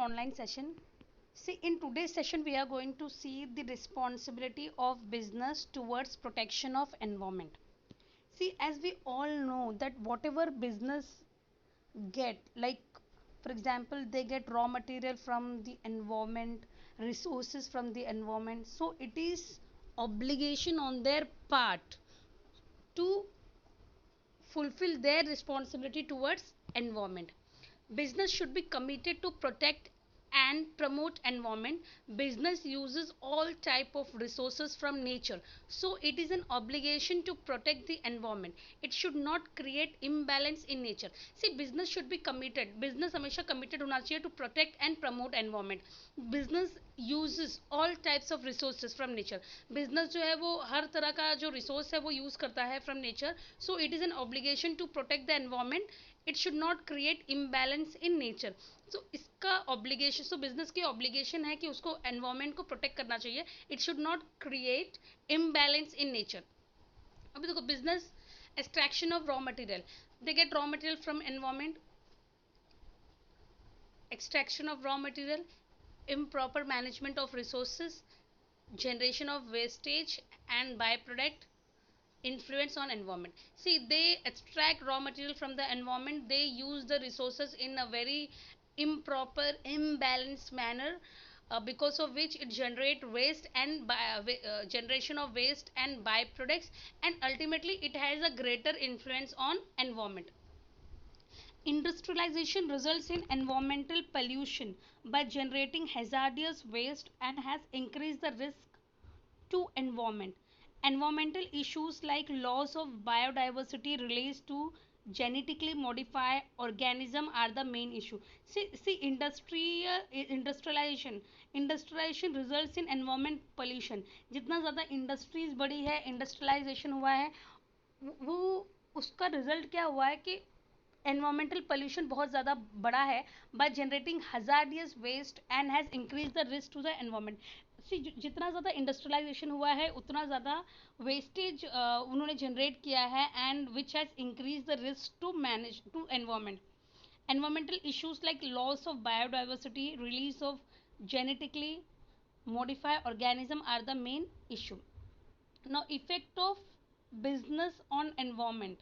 online session. See, in today's session, we are going to see the responsibility of business towards protection of environment. See, as we all know that whatever business get, like for example, they get raw material from the environment, resources from the environment. So it is obligation on their part to fulfill their responsibility towards environment. Business should be committed to protect and promote environment. Business uses all type of resources from nature, so it is an obligation to protect the environment. It should not create imbalance in nature. See, business should be committed, business हमेशा committed होना चाहिए to protect and promote environment. Business uses all types of resources from nature. business जो है वो हर तरह का जो resource है वो use करता है from nature, so it is an obligation to protect the environment. It should not create imbalance in nature. so इसका obligation, so business की obligation है कि उसको environment को protect करना चाहिए. It should not create imbalance in nature. अभी देखो, business extraction of raw material, they get raw material from environment. Extraction of raw material, improper management of resources, generation of wastage and byproduct, influence on environment. See, they extract raw material from the environment, they use the resources in a very improper, imbalanced manner, because of which it generate waste and generation of waste and byproducts, and ultimately it has a greater influence on environment. Industrialization results in environmental pollution by generating hazardous waste and has increased the risk to environment. Environmental issues like loss of biodiversity related to genetically modified organism are the main issue. See, industrialization results in environment pollution. जितना ज़्यादा industries बड़ी है, industrialisation हुआ है, वो उसका result क्या हुआ है कि एनवायरमेंटल पोल्यूशन बहुत ज़्यादा बढ़ा है by generating hazardous waste and has increase the risk to the environment. See, जितना ज़्यादा इंडस्ट्रियलाइजेशन हुआ है उतना ज़्यादा वेस्टेज उन्होंने जनरेट किया है, and which has increase the risk to manage to environment. environmental issues like loss of biodiversity, release of genetically modified organism are the main issue. Now, effect of business on environment.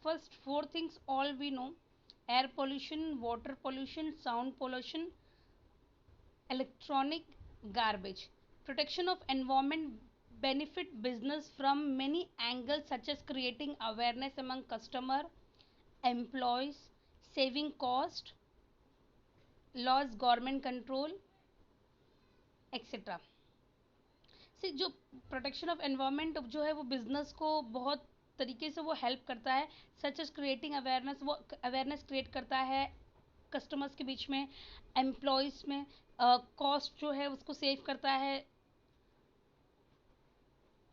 First four things all we know: air pollution, water pollution, sound pollution, electronic garbage. Protection of environment benefit business from many angles, such as creating awareness among customer, employees, saving cost, laws, government control, etc. सी, जो protection of environment जो है वो business को बहुत तरीके से वो help करता है, सच एज क्रिएटिंग अवेयरनेस. वो अवेयरनेस क्रिएट करता है कस्टमर्स के बीच में, एम्प्लॉयज़ में, कॉस्ट जो है उसको सेव करता है,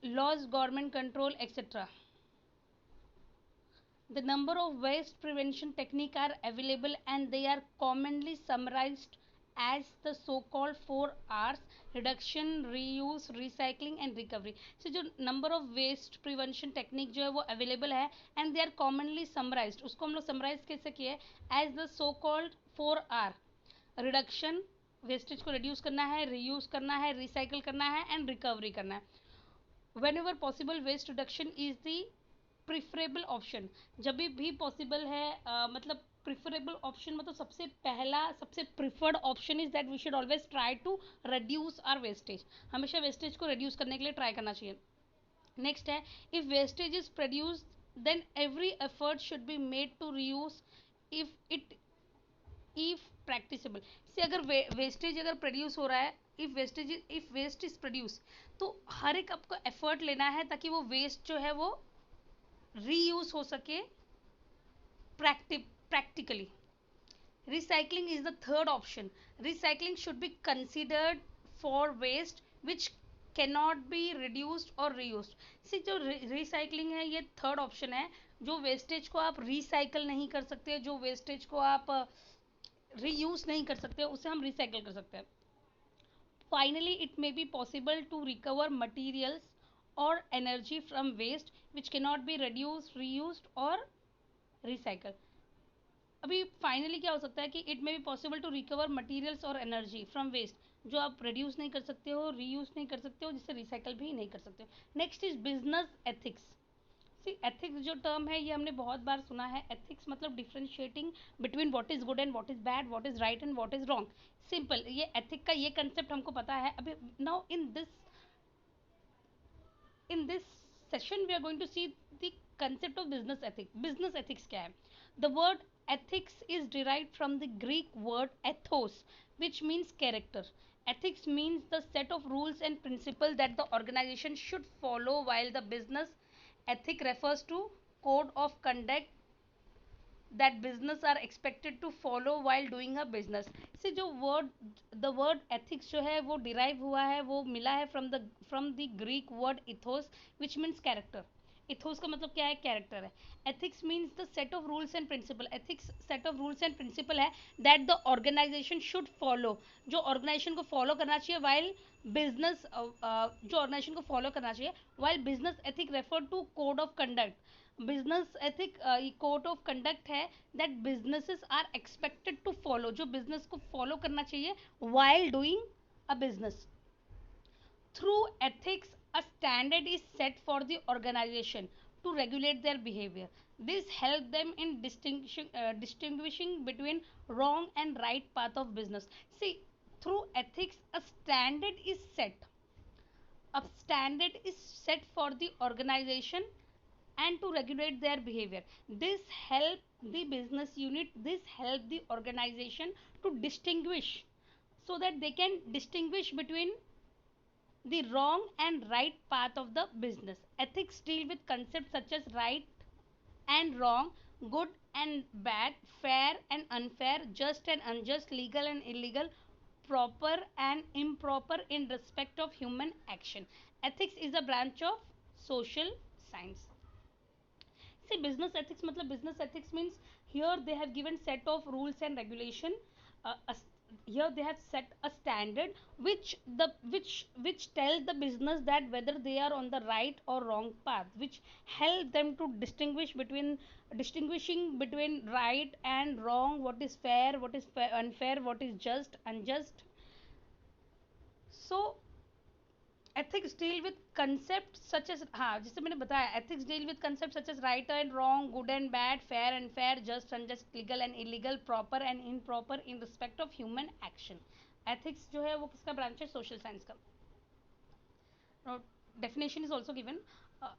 laws, government control, etcetera. The number of waste prevention techniques are available, and they are commonly summarized as the so-called 4 R's: reduction, reuse, recycling and recovery. So जो number of waste prevention technique जो है वो available है, and they are commonly summarized. उसको हम लोग summarize कैसे किए? As the so-called 4R: reduction, wastage को रिड्यूस करना है, रीयूज करना है, रिसाइकिल करना है एंड रिकवरी करना है. Whenever possible, waste reduction is the preferable option. जब भी पॉसिबल है, मतलब प्रिफरेबल ऑप्शन मतलब सबसे पहला, सबसे preferred option is that we should always try to reduce our wastage. हमेशा वेस्टेज को रिड्यूस करने के लिए ट्राई करना चाहिए. नेक्स्ट है, if wastage is produce then every effort should be made to reuse if practicable. से अगर वेस्टेज अगर प्रोड्यूस हो रहा है, इफ वेस्ट इज प्रोड्यूस, तो हर एक आपको एफर्ट लेना है ताकि वो वेस्ट जो है वो रीयूज हो सके practically. Recycling is the third option. Recycling should be considered for waste which cannot be reduced or reused. सी, जो रिसाइकलिंग है ये थर्ड ऑप्शन है. जो वेस्टेज को आप रिसाइकल नहीं कर सकते, जो वेस्टेज को आप रीयूज नहीं कर सकते, उसे हम रिसाइकल कर सकते हैं. Finally, it may be possible to recover materials or energy from waste which cannot be reduced, reused or recycled. अभी फाइनली क्या हो सकता है कि it may be possible to recover materials और एनर्जी फ्रॉम वेस्ट, जो आप रिड्यूस नहीं कर सकते हो, रीयूज नहीं कर सकते हो, जिससे रिसाइकल भी नहीं कर सकते हो. Next is business ethics. See ethics जो टर्म है ये हमने बहुत बार सुना है. एथिक्स मतलब differentiating between what is good and what is bad, what is right and what is wrong. Simple, ये एथिक का ये कंसेप्ट हमको पता है. अभी now in this session we are going to see the concept of business ethics. Business ethics क्या है? The word ethics is derived from the Greek word ethos, which means character. Ethics means the set of rules and principles that the organization should follow, while the business ethic refers to code of conduct that business are expected to follow while doing a business. से जो word, the word ethics जो है वो derive हुआ है, वो मिला है from the Greek word ethos, which means character. ethos का मतलब क्या है? कैरेक्टर है. ethics means the set of rules and principle. ethics set of rules and principle है that the organization should follow, जो organization को follow करना चाहिए while business जो organization को follow करना चाहिए while business ethic refer to code of conduct. Business ethic code of conduct है that businesses are expected to follow, जो बिजनेस को फॉलो करना चाहिए while doing a business. Through ethics, a standard is set for the organization to regulate their behavior. This helps them in distinguishing between wrong and right path of business. See, through ethics, a standard is set for the organization and to regulate their behavior. This help the business unit, this help the organization to distinguish, so that they can distinguish between the wrong and right path of the business. Ethics deal with concepts such as right and wrong, good and bad, fair and unfair, just and unjust, legal and illegal, proper and improper in respect of human action. Ethics is a branch of social science. See, business ethics matlab business ethics means here they have given set of rules and regulation. A Here they have set a standard which tell the business that whether they are on the right or wrong path, which help them to distinguishing between right and wrong, what is fair, what is unfair, what is just, unjust. So ethics deal with concepts such as, हाँ जिससे मैंने बताया, ethics deal with concepts such as right and wrong, good and bad, fair and fair, just, unjust, legal and illegal, proper and improper in respect of human action. Ethics जो है वो किसका branch है? Social science का. Now, definition is also given. uh,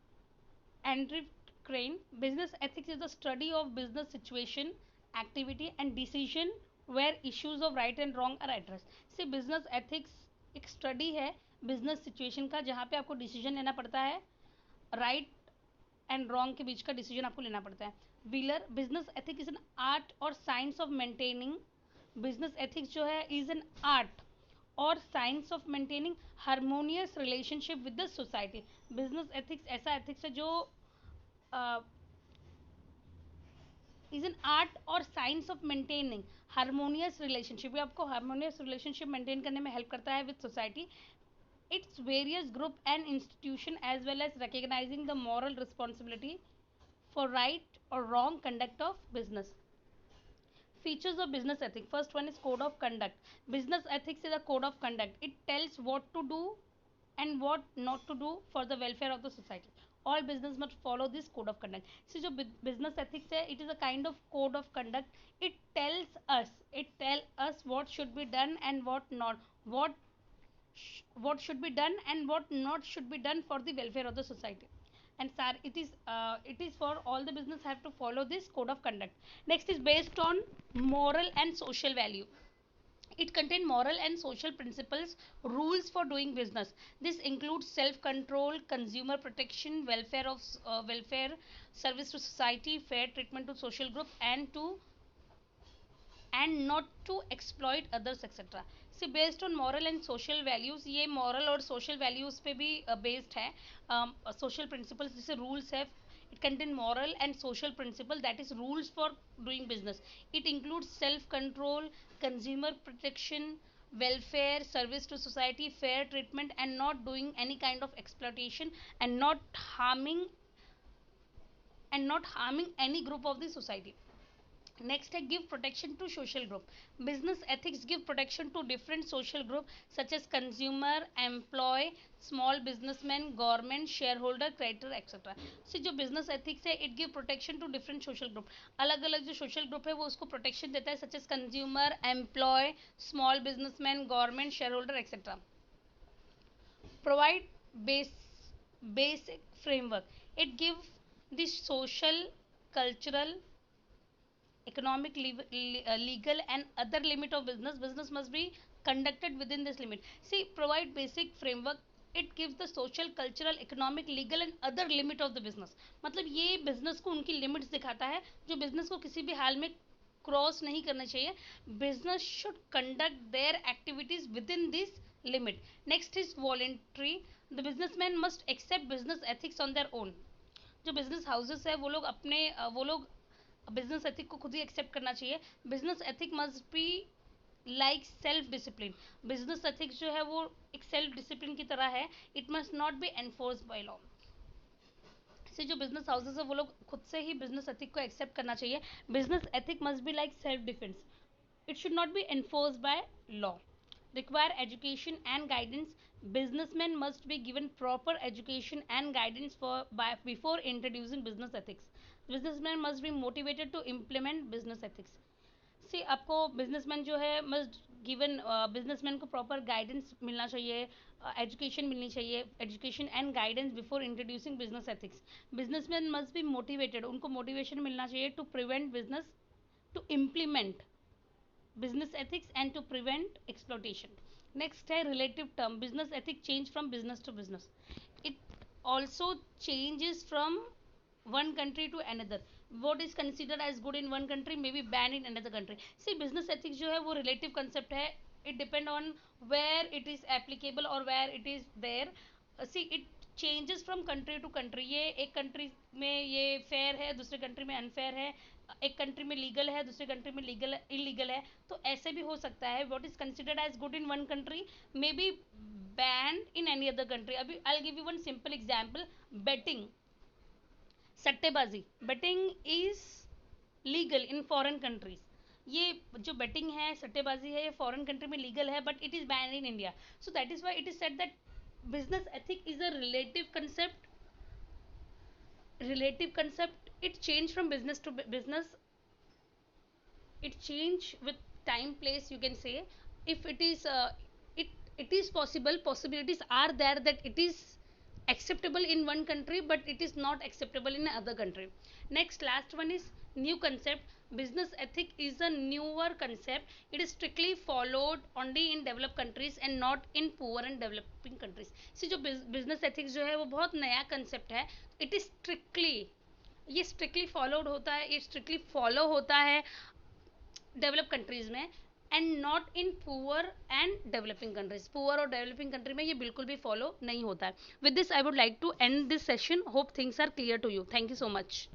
Andrew Crane, business ethics is the study of business situation, activity and decision where issues of right and wrong are addressed. See, business ethics एक study है business situation का, जहाँ पे आपको decision लेना पड़ता है, right and wrong के बीच का डिसीजन आपको लेना पड़ता है. Wheeler, business ethics is an art और science of maintaining. Business ethics जो है इज एन आर्ट और science of maintaining harmonious relationship with the society. Business ethics ऐसा एथिक्स है जो इज एन आर्ट और science of maintaining harmonious relationship. ये आपको हारमोनियस रिलेशनशिप मेंटेन करने में हेल्प करता है with society, its various group and institution, as well as recognizing the moral responsibility for right or wrong conduct of business. Features of business ethics. First one is code of conduct. Business ethics is a code of conduct. It tells what to do and what not to do for the welfare of the society. All business must follow this code of conduct. So जो business ethics है, it is a kind of code of conduct. It tells us what should be done and what not, what should be done and what not should be done for the welfare of the society. And sir, it is for all the business have to follow this code of conduct. Next is based on moral and social value. It contains moral and social principles, rules for doing business. This includes self control, consumer protection, welfare, service to society, fair treatment to social group, and not to exploit others, etc. See, based on moral and social values, ये moral और social values पे भी based है. Social principles जैसे rules है, it contain moral and social principle, that is rules for doing business. It includes self control, consumer protection, welfare, service to society, fair treatment, and not doing any kind of exploitation, and not harming any group of the society. Next, give protection to social group. Business ethics give protection to different social group such as consumer, employee, small businessmen, government, shareholder, creditor, etc. So जो business ethics है, it give protection to different social group. अलग अलग जो social group है वो उसको protection देता है, such as consumer, employee, small businessmen, government, shareholder, etc. Provide basic framework. It gives the social, cultural, economic, legal and other limit of business must be conducted within this limit. See, provide basic framework. It gives the social, cultural, economic, legal and other limit of the business. मतलब ये business को उनकी limits दिखाता है जो business को किसी भी हाल में क्रॉस नहीं करना चाहिए. Business should conduct their activities within this limit. Next is voluntary. The businessman must accept business ethics on their own. जो बिजनेस हाउसेस है वो लोग बिजनेस एथिक को खुद ही एक्सेप्ट करना चाहिए. Business ethic must be like self discipline. Business ethics जो है वो एक सेल्फ डिसिप्लिन की तरह है. It must not be enforce by law. से जो बिजनेस हाउसेस है वो लोग खुद से ही बिजनेस एथिक को एक्सेप्ट करना चाहिए. Business ethic must be like self defence. It should not be enforce by law. Require education and guidance. Businessmen must be given proper education and guidance before introducing business ethics. Businessmen must be motivated to implement business ethics. See आपको businessman जो है must given businessman को proper guidance मिलना चाहिए, education मिलनी चाहिए, education and guidance before introducing business ethics. Businessman must be motivated. उनको motivation मिलना चाहिए to prevent business, to implement business ethics and to prevent exploitation. Next है relative term. Business ethic change from business to business. It also changes from one country to another. What is considered as good in one country may be banned in another country. See, business ethics जो है वो relative concept है. It depend on where it is applicable or where it is there. See, it changes from country to country. ये एक country में ये fair है, दूसरे country में unfair है, एक कंट्री में लीगल है, दूसरे कंट्री में लीगल इलीगल है. तो ऐसे भी हो सकता है. What is considered as good in one country may be banned in any other country. अभी I give you one simple example. Betting, सट्टेबाजी. Betting is legal in foreign countries. ये जो बेटिंग है, सट्टेबाजी है, ये फॉरेन कंट्री में legal है but it is banned in India. So that is why it is said that business ethic is a relative concept. It changed from business to business. It change with time, place, you can say. If it is it is possibilities are there that it is acceptable in one country but it is not acceptable in another country. Next, last one is new concept. Business ethic is a newer concept. It is strictly followed only in developed countries and not in poor and developing countries. See, जो business ethics जो है वो बहुत नया concept है. It is strictly, ये strictly followed होता है, ये स्ट्रिक्टली फॉलो होता है डेवलप कंट्रीज में and not in poor and developing countries. Poor और डेवलपिंग कंट्री में ये बिल्कुल भी फॉलो नहीं होता है. With this I would like to end this session. Hope things are clear to you. Thank you so much.